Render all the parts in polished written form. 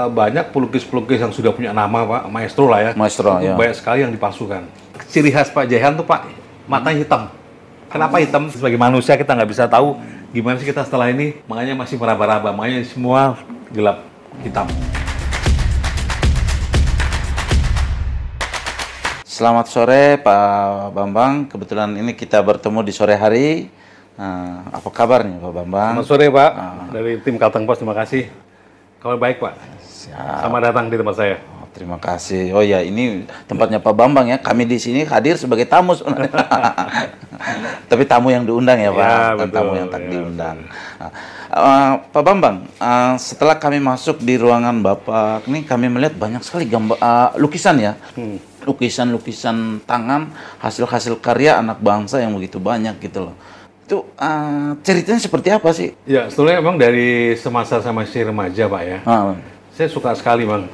banyak pelukis-pelukis yang sudah punya nama Pak, maestro lah ya. Maestro, itu ya. banyak sekali yang dipalsukan. Ciri khas Pak Jaihan tuh Pak, matanya hitam. Kenapa hitam? Sebagai manusia kita nggak bisa tahu gimana sih kita setelah ini, makanya masih meraba-raba, makanya semua gelap hitam. Selamat sore Pak Bambang, kebetulan ini kita bertemu di sore hari. Apa kabarnya Pak Bambang? Selamat sore Pak, dari tim Kalteng Pos, terima kasih. Kabar baik Pak. Siap. Selamat datang di tempat saya. Terima kasih. Oh ya, ini tempatnya Pak Bambang ya. Kami di sini hadir sebagai tamu sebenarnya. Tapi tamu yang diundang ya Pak, Ya, bukan betul. tamu yang tak Ya, diundang. Pak Bambang, setelah kami masuk di ruangan Bapak, ini kami melihat banyak sekali gambar, lukisan ya. Lukisan-lukisan tangan, hasil-hasil karya anak bangsa yang begitu banyak gitu loh. Itu ceritanya seperti apa sih? Ya, sebetulnya memang dari semasa saya masih remaja Pak ya. Saya suka sekali Bang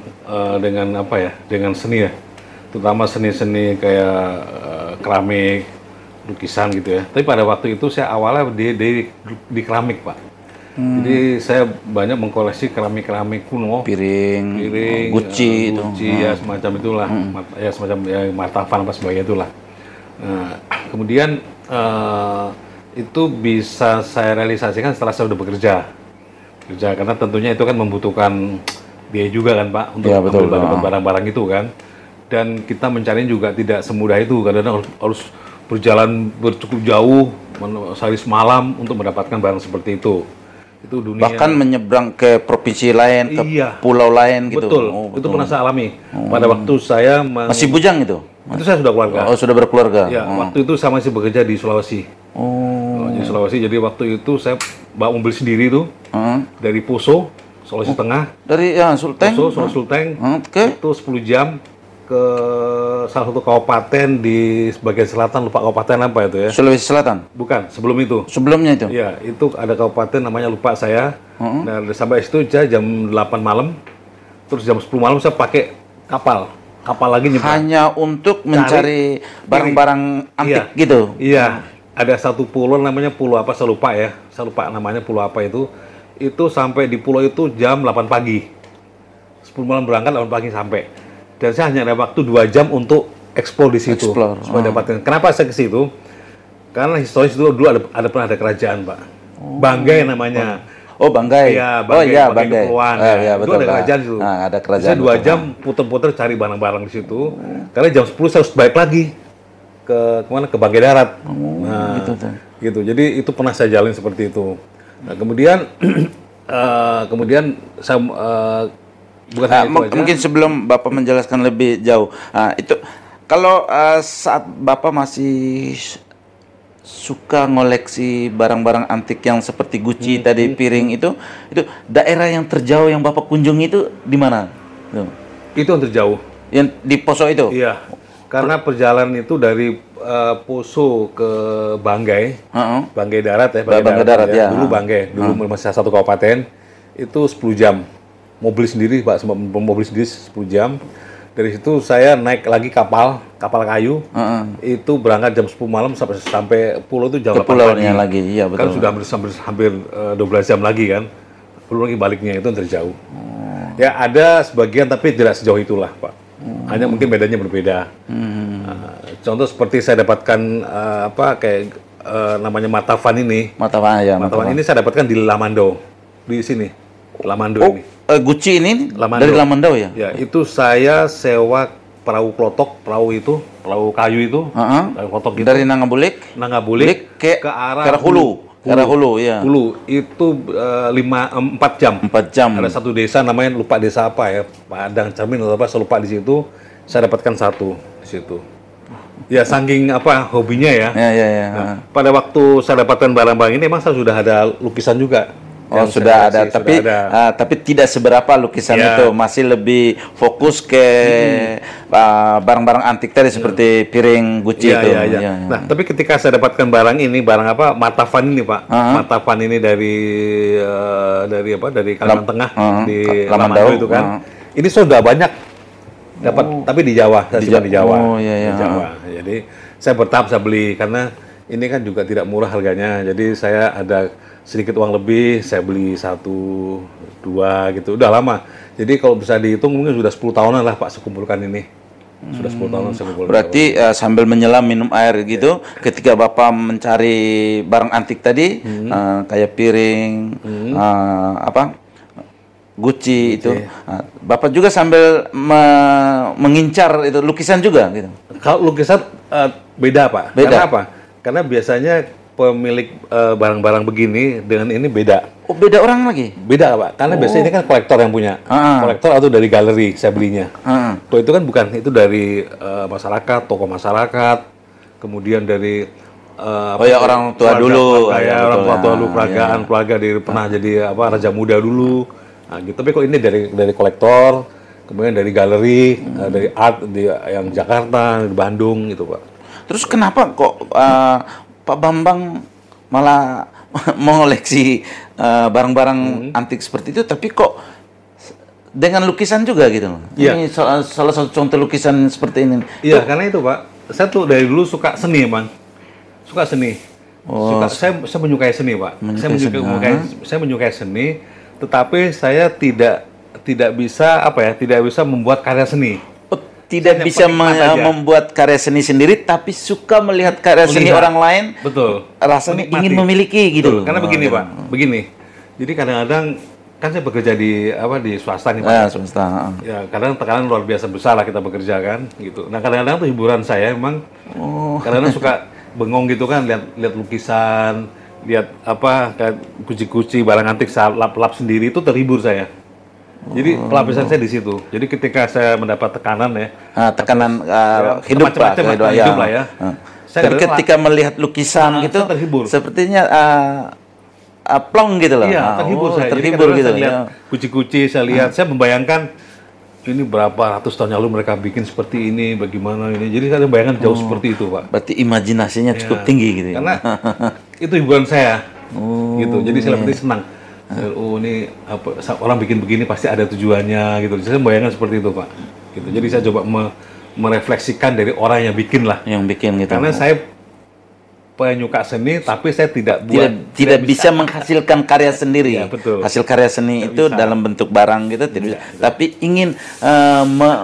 dengan apa ya, dengan seni ya. Terutama seni-seni kayak keramik, lukisan gitu ya. Tapi pada waktu itu saya awalnya di keramik Pak. Jadi saya banyak mengkoleksi keramik-keramik kuno, Piring, Gucci itu. ya semacam itulah, ya semacam ya, martavan apa sebagainya itulah. Nah, kemudian itu bisa saya realisasikan setelah saya udah bekerja, karena tentunya itu kan membutuhkan biaya juga kan Pak untuk Ya, betul, dapat barang-barang itu kan. Dan kita mencari juga tidak semudah itu, kadang-kadang harus berjalan cukup jauh, sehari semalam untuk mendapatkan barang seperti itu. Itu dunia. Bahkan menyeberang ke provinsi lain, ke Iya. pulau lain gitu. Betul, Oh, itu pernah saya alami. Pada waktu saya Masih bujang itu? itu saya sudah keluarga. Oh, sudah berkeluarga. Ya, waktu itu saya masih bekerja di Sulawesi. Di Sulawesi, jadi waktu itu saya bawa mobil sendiri tuh dari Poso, Sulawesi Tengah, Dari Sulteng. Poso, Sulawesi Sulteng, Oke. itu 10 jam ke salah satu kabupaten di bagian selatan, lupa kabupaten apa itu ya. Sulawesi Selatan. Bukan, sebelum itu. Sebelumnya itu. Iya, itu ada kabupaten namanya lupa saya. Nah, sampai situ saya jam 8 malam, terus jam 10 malam saya pakai kapal lagi nyebrang. Hanya untuk mencari barang-barang antik Iya. gitu. Iya, ada satu pulau namanya pulau apa saya lupa ya, saya lupa namanya pulau apa itu. Itu sampai di pulau itu jam 8 pagi. 10 malam berangkat, 8 pagi sampai. Dan saya hanya ada waktu 2 jam untuk eksplor di situ. Explore. Supaya dapatin. Kenapa saya ke situ? Karena historis itu dulu pernah ada kerajaan, Pak. Banggai namanya. Oh, Banggai. Iya, Oh iya, Banggai. Kepulauan. Iya, Itu betul. ada kerajaan itu. Ada kerajaan. Saya 2 betul. jam puter-puter cari barang-barang di situ. Karena jam 10 saya harus balik lagi ke kemana? Ke Banggai Darat. Nah, gitu tuh. gitu. Jadi itu pernah saya jalin seperti itu. Nah, kemudian saya bukan hanya itu aja. Mungkin sebelum Bapak menjelaskan lebih jauh, itu kalau saat Bapak masih suka ngoleksi barang-barang antik yang seperti Gucci tadi, piring itu daerah yang terjauh yang Bapak kunjungi itu di mana? Tuh. Itu yang terjauh. Yang di Poso itu? Iya. Karena perjalanan itu dari Poso ke Banggai, Banggai Darat ya, Banggai Darat, ya. Dulu Banggai, dulu masih satu kabupaten, itu 10 jam. Mobil sendiri, Pak, mobil sendiri 10 jam. Dari situ saya naik lagi kapal kayu, itu berangkat jam 10 malam sampai pulau itu jam 8 pagi. Lagi, iya betul. Kan sudah hampir 12 jam lagi kan, belum lagi baliknya itu yang terjauh. Ya ada sebagian tapi tidak sejauh itulah Pak. Hanya mungkin bedanya berbeda. Contoh seperti saya dapatkan namanya martavan ini. Martavan ini saya dapatkan di Lamando, di sini. Lamando ini. Gucci ini Lamando. dari Lamando ya? Ya, itu saya sewa perahu klotok, perahu kayu itu, perahu klotok gitu. Dari Nangabulik ke arah Hulu. Hulu, ya. Hulu itu 4 jam. 4 jam. Ada satu desa namanya lupa desa apa ya, Padang Cermin atau apa, saya lupa di situ. Saya dapatkan satu di situ. Ya saking hobinya ya. Ya. Nah, pada waktu saya dapatkan barang-barang ini, memang saya sudah ada lukisan juga. Oh, sudah ada, tapi tidak seberapa lukisan itu, masih lebih fokus ke barang-barang antik tadi seperti piring Gucci itu. Ya. Nah, tapi ketika saya dapatkan barang ini, martavan ini, Pak. Martavan ini dari Kalimantan Tengah, di Lamando itu kan. Ini sudah banyak dapat, tapi di Jawa, saya simpan di Jawa. Di Jawa. Jadi saya bertahap saya beli karena ini kan juga tidak murah harganya. Jadi saya ada sedikit uang lebih, saya beli 1, 2 gitu. Udah lama. Jadi kalau bisa dihitung mungkin sudah 10 tahunan lah Pak sekumpulkan ini. Sudah 10 tahunan saya kumpulkan. Berarti sambil menyelam minum air gitu, ketika Bapak mencari barang antik tadi, kayak piring, Gucci itu, Bapak juga sambil mengincar itu lukisan juga gitu. Kalau lukisan beda Pak. Beda. Karena apa? Karena biasanya pemilik barang-barang begini dengan ini beda. Oh, beda orang lagi? Beda Pak. Karena biasanya ini kan kolektor yang punya. Kolektor atau dari galeri saya belinya. Kalau itu kan bukan, itu dari masyarakat, toko masyarakat, kemudian dari orang tua dulu. Orang tua dulu, peragaan keluarga dari pernah jadi raja muda dulu. Nah, gitu. Tapi kok ini dari kolektor, kemudian dari galeri, dari art yang Jakarta, di Bandung gitu Pak. Terus kenapa kok Pak Bambang malah mengoleksi barang-barang antik seperti itu, tapi kok dengan lukisan juga gitu? Iya. Ini salah satu contoh lukisan seperti ini. Iya, karena itu Pak, saya tuh dari dulu suka seni Bang, suka seni. Saya menyukai seni Pak. Saya menyukai seni, tetapi saya tidak bisa membuat karya seni. Tidak bisa membuat karya seni sendiri, tapi suka melihat karya seni orang lain. Betul. Rasanya ingin memiliki gitu. Betul. Karena begini Pak, begini. Jadi kadang-kadang kan saya bekerja di swasta nih Pak. Swasta. Ya, kadang tekanan luar biasa besar lah kita bekerja kan, gitu. Nah kadang-kadang tuh hiburan saya emang, kadang-kadang suka bengong gitu kan, lihat lukisan, lihat kayak kuci-kuci barang antik, saya lap-lap sendiri, itu terhibur saya. Jadi pelapisan saya di situ. Jadi ketika saya mendapat tekanan tekanan hidup Pak, hidup lah ya. Tapi ketika melihat lukisan gitu, terhibur. Sepertinya plong gitu loh. Iya, terhibur saya. Terhibur gitu. Saya lihat kuci-kuci, saya lihat, saya membayangkan ini berapa ratus tahun lalu mereka bikin seperti ini, bagaimana ini. Jadi saya membayangkan jauh seperti itu Pak. Berarti imajinasinya cukup tinggi gitu ya. Karena itu hiburan saya. Gitu. Jadi saya lebih senang. Ini orang bikin begini pasti ada tujuannya gitu. Saya membayangkan seperti itu Pak. Gitu. Jadi saya coba merefleksikan dari orang yang bikin lah. Yang bikin gitu. Karena saya penyuka seni, tapi saya tidak bisa menghasilkan karya sendiri. Ya, betul. Hasil karya seni itu dalam bentuk barang gitu tidak bisa. Tapi ingin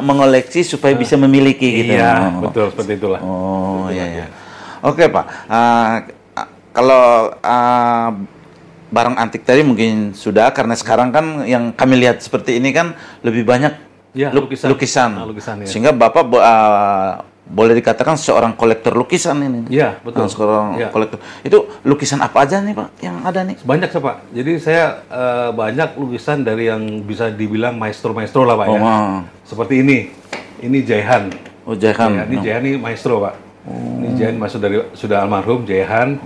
mengoleksi supaya bisa memiliki gitu. Iya, betul seperti itulah. Iya. Oke Pak. Kalau barang antik tadi mungkin sudah, karena sekarang kan yang kami lihat seperti ini kan lebih banyak lukisan. Ya. Sehingga Bapak boleh dikatakan seorang kolektor lukisan ini. Iya, betul. Kolektor. Itu lukisan apa aja nih Pak yang ada nih? Banyak sih Pak. Jadi saya banyak lukisan dari yang bisa dibilang maestro-maestro lah Pak ya. Seperti ini. Ini Jaihan. Jaihan. Ya, ini Jaihan ini maestro Pak. Ini Jaihan masuk dari sudah almarhum Jaihan.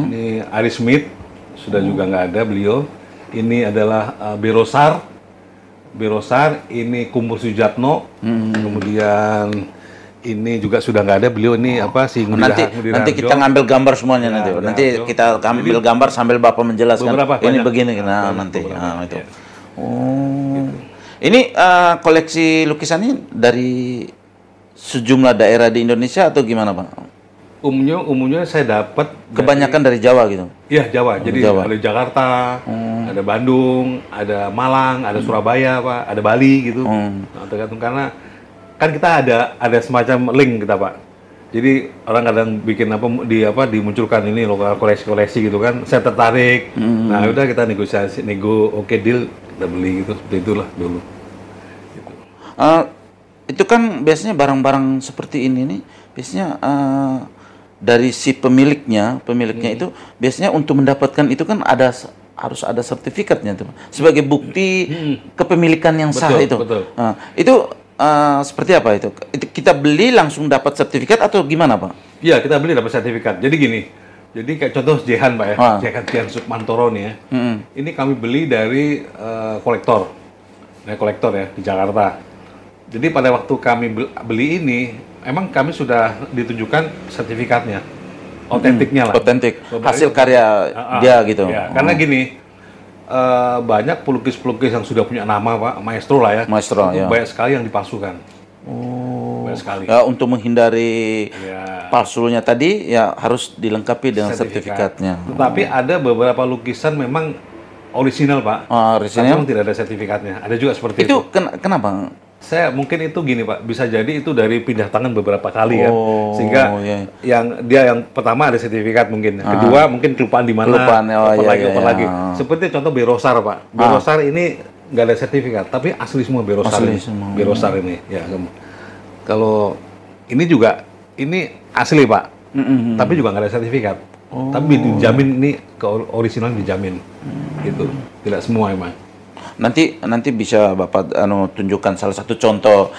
Ini Ari Smith. Sudah juga nggak ada beliau. Ini adalah Berosar, ini Kumbur Sujatno, kemudian ini juga sudah nggak ada beliau, ini si nanti kita ngambil gambar semuanya nanti kita ambil gambar sambil Bapak menjelaskan ini begini nanti itu. Ini koleksi lukisan ini dari sejumlah daerah di Indonesia atau gimana Pak? Umumnya saya dapat kebanyakan dari Jawa gitu. Iya, Jawa. Jadi Jawa. Ada Jakarta, ada Bandung, ada Malang, ada Surabaya, Pak, ada Bali gitu. Nah, tergantung karena kan kita ada semacam link kita, Pak. Jadi orang kadang bikin dimunculkan ini lokal koleksi gitu kan. Saya tertarik. Nah, udah kita oke deal, kita beli gitu. Seperti itulah dulu. Gitu. Itu kan biasanya barang-barang seperti ini nih, biasanya dari si pemiliknya itu biasanya untuk mendapatkan itu kan harus ada sertifikatnya tuh sebagai bukti kepemilikan yang sah itu. Betul. Itu seperti apa itu? Kita beli langsung dapat sertifikat atau gimana Pak? Iya, kita beli dapat sertifikat. Jadi gini, kayak contoh Jehan Pak ya, Jehan Sukmantoro nih ya. Ini kami beli dari kolektor ya di Jakarta. Jadi pada waktu kami beli ini, emang kami sudah ditunjukkan sertifikatnya, otentiknya lah. Otentik, hasil karya dia gitu. Ya, karena gini, banyak pelukis-pelukis yang sudah punya nama Pak, maestro lah ya. Maestro, ya. Banyak sekali yang dipalsukan. Oh, banyak sekali. Ya, untuk menghindari Ya. palsunya tadi ya harus dilengkapi dengan sertifikatnya. Tetapi ada beberapa lukisan memang orisinal, Pak. Tapi Orisinal. memang tidak ada sertifikatnya. Ada juga seperti itu. Itu kenapa? Saya mungkin itu gini, Pak. Bisa jadi itu dari pindah tangan beberapa kali ya. Oh, Sehingga iya. yang pertama ada sertifikat mungkin. Kedua mungkin kelupaan di mana. Kelupaan, Open lagi. Seperti contoh Berosar, Pak. Berosar ini nggak ada sertifikat, tapi asli semua Berosar. Asli ini. semua. Berosar ini. Ya. Kalau ini juga ini asli, Pak. Tapi juga nggak ada sertifikat. Tapi dijamin ini orisinal dijamin. Gitu. Tidak semua emang. Nanti bisa Bapak tunjukkan salah satu contoh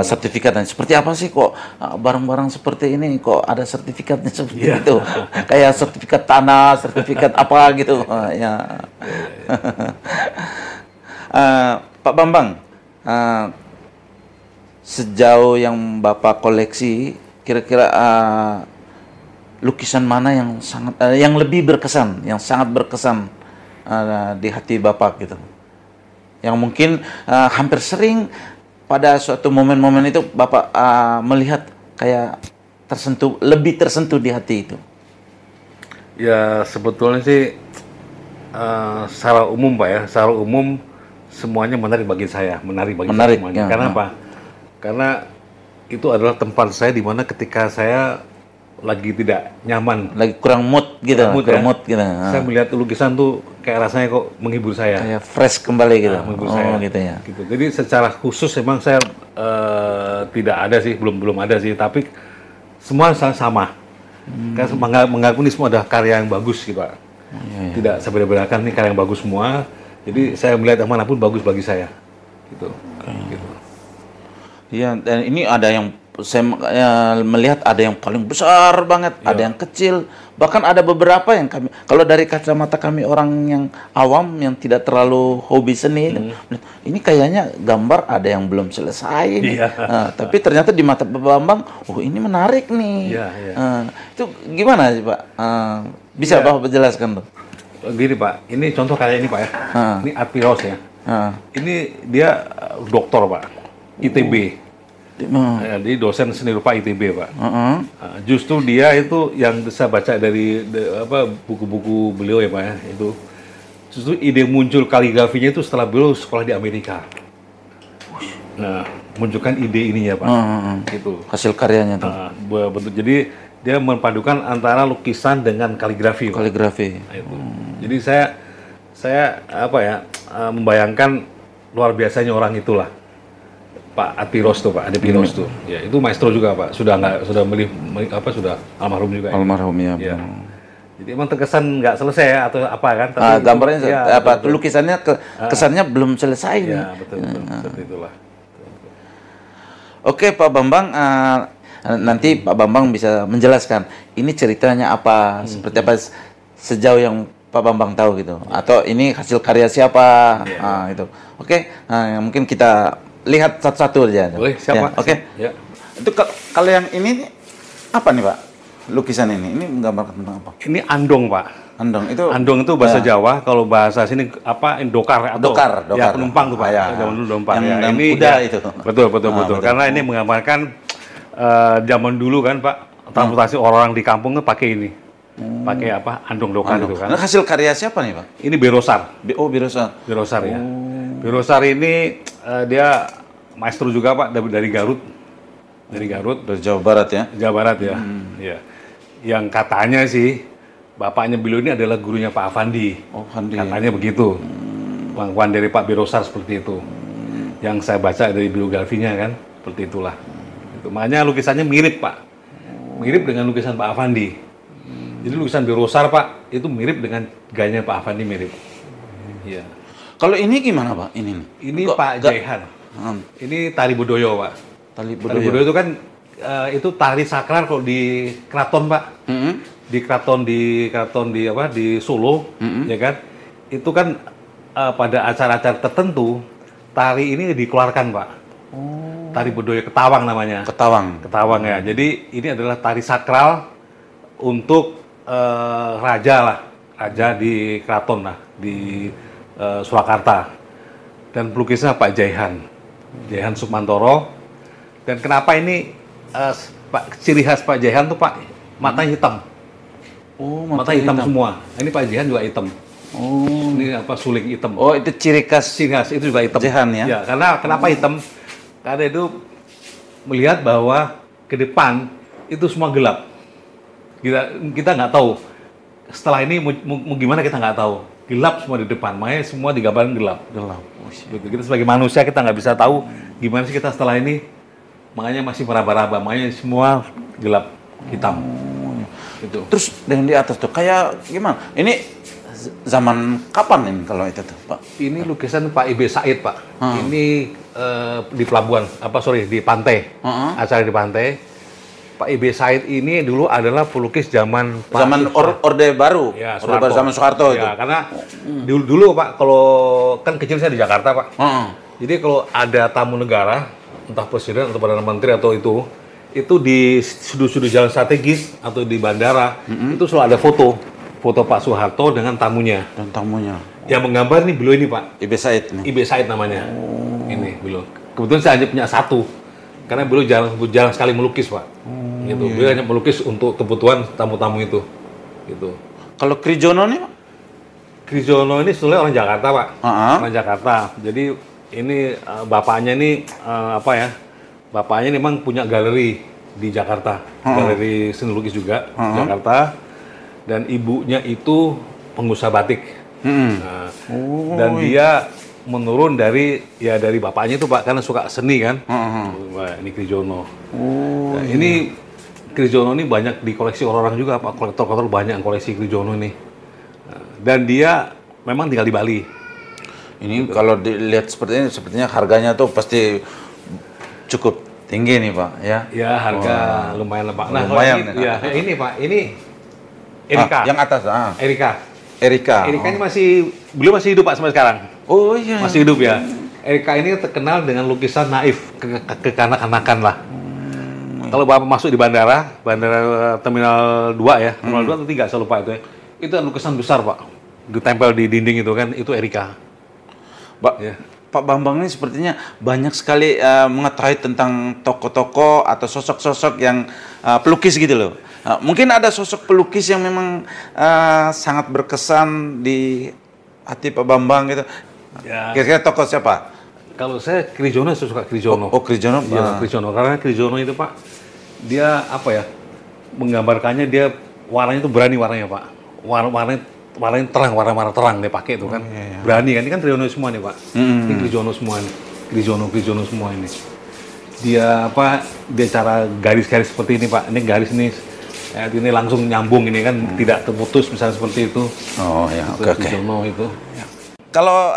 sertifikatnya. Seperti apa sih kok barang-barang seperti ini kok ada sertifikatnya seperti itu? Kayak sertifikat tanah, sertifikat apa gitu. Ya. Pak Bambang, sejauh yang Bapak koleksi, kira-kira lukisan mana yang yang lebih berkesan, yang sangat berkesan di hati Bapak gitu? Yang mungkin hampir sering pada suatu momen-momen itu Bapak melihat kayak lebih tersentuh di hati itu. Ya sebetulnya sih secara umum, Pak ya, secara umum semuanya menarik bagi saya, menarik saya semuanya. Ya, Karena apa? Karena itu adalah tempat saya di mana ketika saya lagi tidak nyaman, lagi kurang mood gitu, mood gitu. Saya melihat lukisan tuh kayak rasanya kok menghibur saya. Kayak fresh kembali gitu. Menghibur saya. Gitu ya. Gitu. Jadi secara khusus emang saya tidak ada sih, belum ada sih, tapi semua sama. Karena mengaku ini semua adalah karya yang bagus gitu, Pak. Tidak saya beda-bedakan ini karya yang bagus semua. Jadi saya melihat yang manapun bagus bagi saya. Gitu. Gitu. Iya, dan ini ada yang saya melihat ada yang paling besar banget, ada yang kecil, bahkan ada beberapa yang kalau dari kacamata kami orang yang awam yang tidak terlalu hobi seni, ini kayaknya gambar ada yang belum selesai nih. Tapi ternyata di mata Pak Bambang, oh ini menarik nih. Itu gimana sih Pak? Bisa Bapak jelaskan tuh? Gini Pak, ini contoh karya ini Pak ya. Ini Art Piros ya. Ini dia doktor Pak, ITB. Dia dosen seni rupa ITB Pak. Justru dia itu yang saya baca dari buku-buku beliau ya Pak ya, itu justru ide muncul kaligrafinya itu setelah beliau sekolah di Amerika. Nah, munculkan ide ini ya Pak. Gitu. Hasil karyanya tuh. Bentuk jadi dia memadukan antara lukisan dengan kaligrafi. Kaligrafi. Nah, itu. Jadi saya membayangkan luar biasanya orang itulah. Pak Atiros tuh Pak, Ade Piros tuh. Ya, itu maestro juga Pak. Sudah almarhum juga. Almarhum ya. Jadi emang terkesan nggak selesai ya, atau apa kan? Tapi gambarnya lukisannya kesannya belum selesai nih. Ya, betul. Seperti itulah. Oke, Pak Bambang, nanti Pak Bambang bisa menjelaskan ini ceritanya apa, seperti apa sejauh yang Pak Bambang tahu gitu. Atau ini hasil karya siapa? Itu. Oke, mungkin kita lihat satu-satu aja. Boleh, siapa? Oke. Ya. Itu kalau yang ini apa nih Pak? Lukisan ini menggambarkan tentang apa? Ini andong Pak. Andong itu bahasa Jawa, kalau bahasa sini dokar atau dokar. Ya, penumpang tuh Pak. Zaman dulu penumpang. Yang kuda itu. Betul. Karena ini menggambarkan zaman dulu kan Pak, transportasi orang di kampung tuh pakai ini. Pakai andong dokar itu kan. Nah, hasil karya siapa nih Pak? Ini Berosar. Berosar. Berosar ya. Berosar ini dia maestro juga Pak dari Garut. Dari Jawa Barat ya. Jawa Barat ya. Ya. Yang katanya sih bapaknya beliau ini adalah gurunya Pak Afandi. Afandi. Katanya begitu. Pengakuan dari Pak Berosar seperti itu. Yang saya baca dari biografinya kan, seperti itulah. Itu makanya lukisannya mirip Pak. Mirip dengan lukisan Pak Afandi. Jadi lukisan Berosar Pak itu mirip dengan gayanya Pak Afandi mirip. Iya. Kalau ini gimana Pak? Ini Pak Jaihan. Ini tari Bodoyo Pak. Tari Bodoyo itu kan itu tari sakral kalau di keraton Pak. Di keraton di Solo, ya kan? Itu kan pada acara-acara tertentu tari ini dikeluarkan Pak. Tari Bodoyo Ketawang namanya. Ketawang ya. Jadi ini adalah tari sakral untuk raja di keraton lah di Surakarta. Dan pelukisnya Pak Jaihan Sukmantoro. Dan kenapa ini Pak, ciri khas Pak Jehan tuh Pak, matanya hitam. Oh, mata hitam semua. Ini Pak Jehan juga hitam. Oh, ini apa, suling hitam. Oh, itu ciri khas itu juga hitam. Jehan ya? Ya, karena kenapa hitam? Karena itu melihat bahwa ke depan itu semua gelap. Kita nggak tahu. Setelah ini mau gimana kita nggak tahu. Gelap semua di depan, makanya semua digambarkan gelap. Gelap. Kita sebagai manusia kita nggak bisa tahu gimana sih kita setelah ini. Makanya masih meraba-raba, makanya semua gelap hitam. Gitu. Terus yang di atas tuh kayak gimana? Ini zaman kapan ini kalau itu tuh, Pak? Ini lukisan Pak I.B. Said, Pak. Ini di pelabuhan, di pantai. Acara di pantai. Pak I.B. Said ini dulu adalah pelukis zaman Orde Baru. Ya, Orde Baru zaman Soeharto itu. Ya, karena dulu Pak, kalau kan kecil saya di Jakarta, Pak. Jadi kalau ada tamu negara, entah presiden atau perdana menteri atau itu di sudut-sudut jalan strategis atau di bandara, itu selalu ada foto Pak Soeharto dengan tamunya. Dan tamunya. Yang menggambar nih beliau ini, Pak. I.B. Said nih. I.B. Said namanya. Ini beliau. Kebetulan saya hanya punya satu. Karena beliau jarang sekali melukis, Pak. Gitu. Iya. Beliau hanya melukis untuk kebutuhan tamu-tamu itu. Gitu. Kalau Krijono nih, Pak? Krijono ini sebenarnya orang Jakarta, Pak. Orang Jakarta. Jadi ini bapaknya ini bapaknya memang punya galeri di Jakarta, galeri seni lukis juga di Jakarta, dan ibunya itu pengusaha batik. Dan dia menurun dari bapaknya itu, Pak, karena suka seni kan. Wah, ini Krijono. Nah, ini Krijono ini banyak dikoleksi orang-orang juga, Pak. Kolektor-kolektor banyak yang koleksi Krijono ini. Dan dia memang tinggal di Bali. Ini gitu. Kalau dilihat seperti ini, sepertinya harganya tuh pasti cukup tinggi nih, Pak, ya? Ya, harga lumayan lah, Pak. Nah, lumayan. Ini Pak, ini Erika. Yang atas, Erika ini beliau masih hidup, Pak, sampai sekarang. Oh iya. Masih hidup ya. Erika ini terkenal dengan lukisan naif, kekanak-kanakan lah. Kalau Bapak masuk di bandara Terminal 2 ya, Terminal 2 atau 3, saya lupa itu ya. Itu lukisan besar, Pak. Ditempel di dinding itu kan, itu Erika. Pak Bambang ini sepertinya banyak sekali mengetahui tentang tokoh-tokoh atau sosok-sosok yang pelukis gitu loh. Mungkin ada sosok pelukis yang memang sangat berkesan di hati Pak Bambang gitu. Ya. Kira-kira tokoh siapa? Kalau saya Krijono, saya suka Krijono. Oh Krijono? Ya, Krijono. Karena Krijono itu, Pak, dia menggambarkannya, dia warnanya itu berani warnanya, Pak. Warnanya terang, warna terang dia pakai itu kan. Berani kan, ini kan Krijono semua nih, Pak. Ini Krijono semua nih. Krijono semua ini. Dia cara garis-garis seperti ini, Pak. Ini garis ini langsung nyambung ini kan, tidak terputus misalnya seperti itu. Oh ya, oke. Krijono itu. Ya. Kalau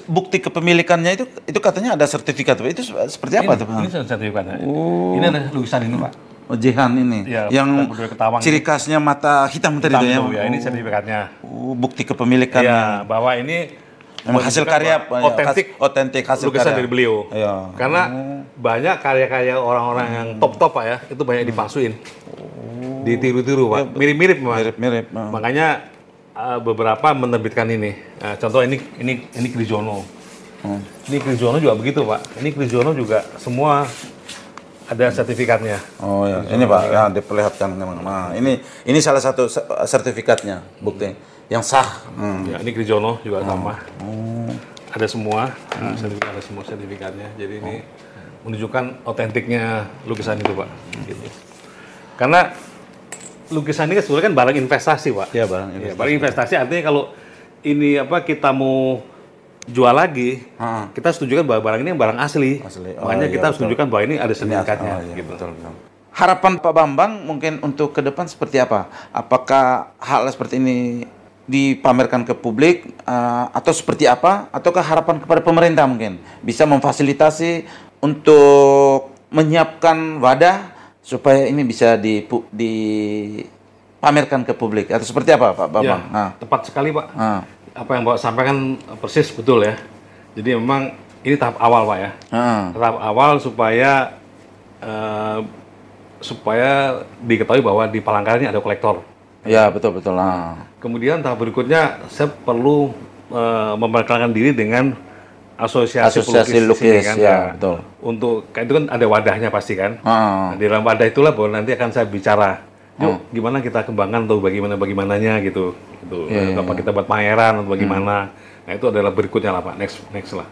bukti kepemilikannya itu katanya ada sertifikat, Pak. Itu seperti apa tuh, Pak? Ini sertifikatnya. Ini ada lukisan ini, Pak. Oh, Jehan ini. Ya, yang ciri khasnya mata hitam tadi itu ya. Ya, ini sertifikatnya. Bukti kepemilikannya. Ya, bahwa ini memang hasil karya otentik hasil lukisan karya dari beliau. Ya. Karena banyak karya-karya orang-orang yang top-top, Pak, ya, itu banyak dipalsuin. Ditiru-tiru, Pak. Mirip-mirip, Pak. Mirip-mirip. Makanya beberapa menerbitkan ini. Contoh ini Krijono. Ini Krijono juga begitu, Pak. Ini Krijono juga semua ada sertifikatnya. Oh ya, ini Pak yang diperlihatkan memang. Nah, ini salah satu sertifikatnya, bukti yang sah. Ya, ini Krijono juga sama. Ada semua, ada semua sertifikatnya. Jadi ini menunjukkan otentiknya lukisan itu, Pak. Gitu. Karena lukisan ini sebenarnya kan barang investasi, Pak. Ya, barang investasi. Ya, barang investasi artinya kalau ini kita mau jual lagi, kita setujukan bahwa barang ini barang asli. Makanya kita setujukan bahwa ini ada sertifikatnya. Gitu. Betul. Harapan Pak Bambang mungkin untuk ke depan seperti apa? Apakah hal seperti ini dipamerkan ke publik atau seperti apa? Ataukah harapan kepada pemerintah mungkin bisa memfasilitasi untuk menyiapkan wadah supaya ini bisa dipamerkan ke publik atau seperti apa, Pak Bambang? Ya, tepat sekali, Pak. Apa yang Bapak sampaikan persis betul ya. Jadi memang ini tahap awal, Pak ya. Tahap awal supaya diketahui bahwa di Palangkaraya ini ada kolektor. Ya, betul. Kemudian tahap berikutnya saya perlu memperkenalkan diri dengan asosiasi pelukis di sini kan. ya, betul. Untuk itu kan ada wadahnya pasti kan. Nah, di dalam wadah itulah baru nanti akan saya bicara. Yuk, gimana kita kembangkan tuh bagaimananya gitu. Apa kita buat pameran atau bagaimana. Nah, itu adalah berikutnya lah Pak, next lah.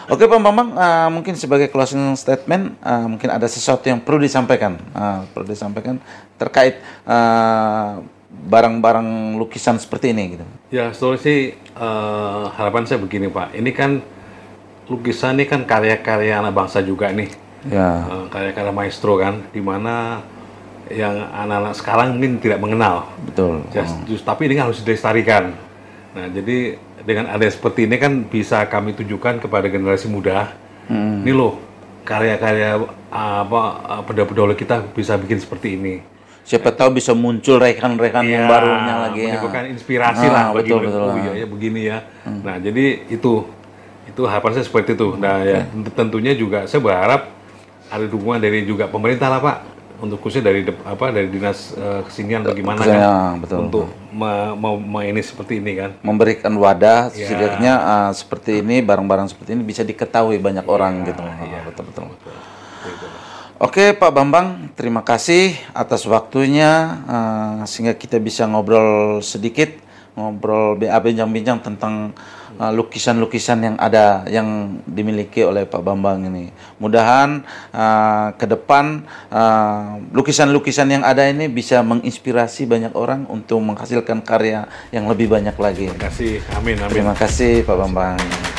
Oke Pak Bambang, mungkin sebagai closing statement, mungkin ada sesuatu yang perlu disampaikan, terkait barang-barang lukisan seperti ini gitu. Ya, sebenarnya sih harapan saya begini Pak, ini kan lukisan ini kan karya-karya anak bangsa juga nih, karya-karya maestro kan, dimana yang anak-anak sekarang mungkin tidak mengenal. Betul. Tapi ini harus dilestarikan. Nah, jadi dengan ada seperti ini kan bisa kami tunjukkan kepada generasi muda. Ini loh karya-karya pendahulu kita bisa bikin seperti ini. Siapa tahu bisa muncul rekan-rekan yang barunya lagi. Menimbulkan inspirasi lah bagi begini ya. Nah, jadi itu harapan saya seperti itu. Nah, ya tentunya juga saya berharap ada dukungan dari juga pemerintah lah Pak. Untuk khususnya dari dinas kesenian bagaimana kan untuk ini seperti ini kan memberikan wadah setidaknya seperti ini, barang-barang seperti ini bisa diketahui banyak orang gitu. Betul. Oke Pak Bambang, terima kasih atas waktunya sehingga kita bisa ngobrol sedikit, bincang-bincang tentang lukisan-lukisan yang ada yang dimiliki oleh Pak Bambang ini. Mudahan ke depan lukisan-lukisan yang ada ini bisa menginspirasi banyak orang untuk menghasilkan karya yang lebih banyak lagi. Terima kasih. Amin. Terima kasih Pak Bambang.